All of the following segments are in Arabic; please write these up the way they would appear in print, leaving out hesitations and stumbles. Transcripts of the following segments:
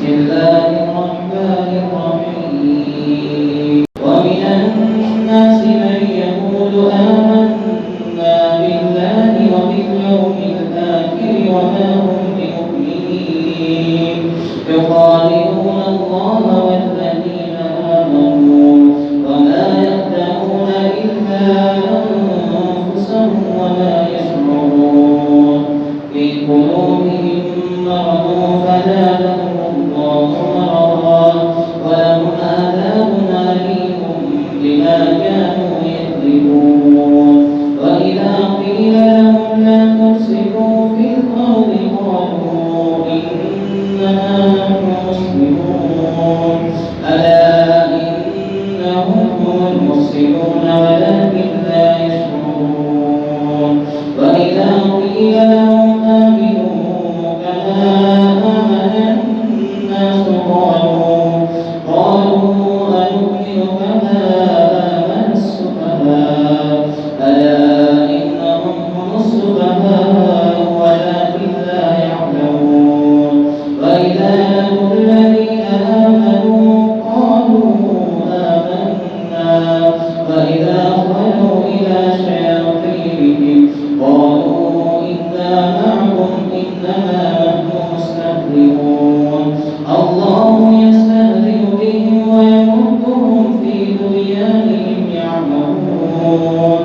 بسم الله الرحمن الرحيم ومن الناس من يقول آمنا بالله وباليوم الآخر وما هم بمؤمنين يخادعون الله والذين آمنوا وما يخدعون إلا أنفسهم وما يشعرون في قلوبهم مرض فزادهم الله مرضا ولهم عذاب أليم بما كانوا يكذبون وإذا قيل لهم لا تفسدوا في الأرض قالوا إنما نحن مسلمون ألا إنهم هم المفسدون ولكن لا يشعرون وإذا قيل لهم آمنوا كما آمن الناس قالوا أنؤمن كما آمن السفهاء ألا إنهم هم السفهاء ولكن لا يعلمون وإذا لقوا الذين آمنوا قالوا آمنا وإذا خلوا إلى شياطينهم قالوا إنا معكم إنما نحن مستهزئون الله يستهزئ بهم ويمدهم في طغيانهم يعمهون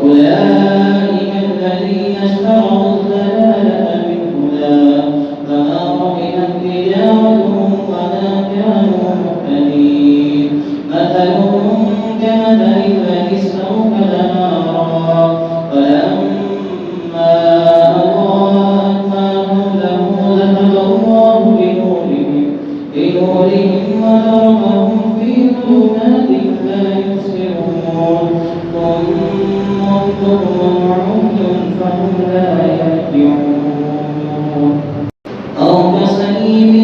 أولئك الذين اشتروا الضلالة بالهدى فما ربحت تجارتهم وما كانوا مهتدين مثلهم كمثل الذي استوقد نارا فلما أضاءت ما حوله ذهب الله بنورهم وتركهم في ظلمات لا يبصرون صم بكم عمي فهم لا يرجعون أو كصيب